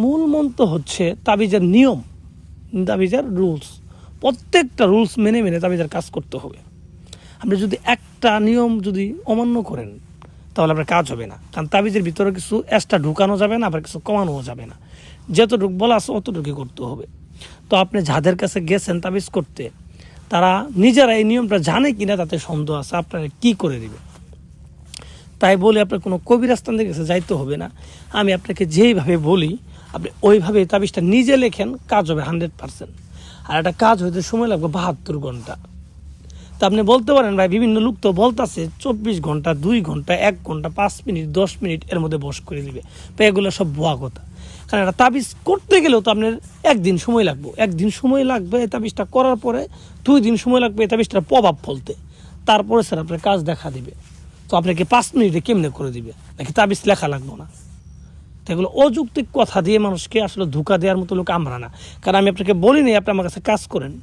মূল মন্ত্র হচ্ছে তাবিজের নিয়ম, তাবিজের রুলস। প্রত্যেকটা রুলস মেনে মেনে তাবিজের কাজ করতে হবে। আপনি যদি একটা নিয়ম যদি অমান্য করেন তাহলে আপনার কাজ হবে না, কারণ তাবিজের ভিতরে কিছু এক্সট্রা ঢুকানো যাবে না, আবার কিছু কমানোও যাবে না। যতটুকু বলা আছে অতটুকুই করতে হবে। তো আপনি যাদের কাছে গেছেন তাবিজ করতে, তারা নিজেরা এই নিয়মটা জানে কিনা তাতে সন্দেহ আছে, আপনারা কি করে দিবে। তাই বলে আপনার কোনো কবিরাস্তানদের কাছে যাইতে হবে না। আমি আপনাকে যেইভাবে বলি আপনি ওইভাবে তাবিজটা নিজে লেখেন, কাজ হবে 100%। আর একটা কাজ হইতে সময় লাগবে 72 ঘন্টা। তা আপনি বলতে পারেন ভাই বিভিন্ন লোক তো বলতেছে 24 ঘন্টা, 2 ঘন্টা, 1 ঘন্টা, 5 মিনিট, 10 মিনিট এর মধ্যে বশ করে দিবে। তো এগুলো সব ভুয়া কথা। কারণ একটা তাবিজ করতে গেলেও তো আপনার একদিন সময় লাগবে, একদিন সময় লাগবে এই তাবিজটা করার পরে, 2 দিন সময় লাগবে এই তাবিজটার প্রভাব ফলতে, তারপরে স্যার আপনার কাজ দেখা দিবে। তো আপনাকে 5 মিনিটে কেমনে করে দিবে, নাকি তাবিজ লেখা লাগবে না? তো এগুলো অযৌক্তিক কথা দিয়ে মানুষকে আসলে ধোঁকা দেওয়ার মতো লোক আমরা না। কারণ আমি আপনাকে বলিনি আপনি আমার কাছে কাজ করেন,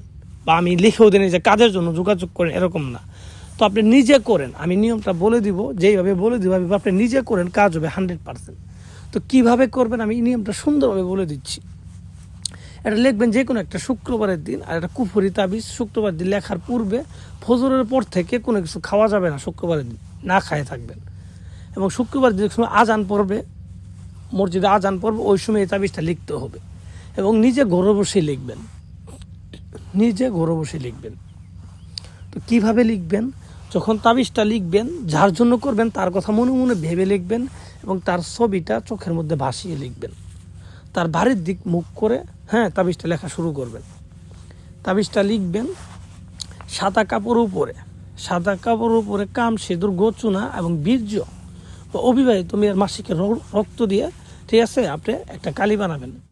বা আমি লিখেও দিই যে কাজের জন্য যোগাযোগ করেন, এরকম না। তো আপনি নিজে করেন, আমি নিয়মটা বলে দিব, যেইভাবে বলে দিব আপনি নিজে করেন, কাজ হবে 100%। তো কীভাবে করবেন আমি নিয়মটা সুন্দরভাবে বলে দিচ্ছি। এটা লিখবেন যে কোনো একটা শুক্রবারের দিন, আর একটা কুফরি তাবিজ শুক্রবার দিন লেখার পূর্বে ফজরের পর থেকে কোনো কিছু খাওয়া যাবে না, শুক্রবারের দিন না খায় থাকবেন। এবং শুক্রবার যে সময় আজান পড়বে, মসজিদে আজান পড়বে, ওই সময় এই তাবিজটা লিখতে হবে। এবং নিজে ঘরে বসে লিখবেন, নিজে ঘরে বসে লিখবেন। তো কীভাবে লিখবেন? যখন তাবিজটা লিখবেন, যার জন্য করবেন তার কথা মনে মনে ভেবে লিখবেন, এবং তার ছবিটা চোখের মধ্যে ভাসিয়ে লিখবেন। তার বাড়ির দিক মুখ করে তাবিজটা লেখা শুরু করবেন। তাবিজটা লিখবেন সাদা কাপড়ের উপরে, সাদা কাপড়ের উপরে কাম, সিঁদুর, গোচুনা এবং বীর্য বা অবিবাহিত মেয়ের মাসিকের রক্ত দিয়ে, ঠিক আছে, আপনি একটা কালি বানাবেন।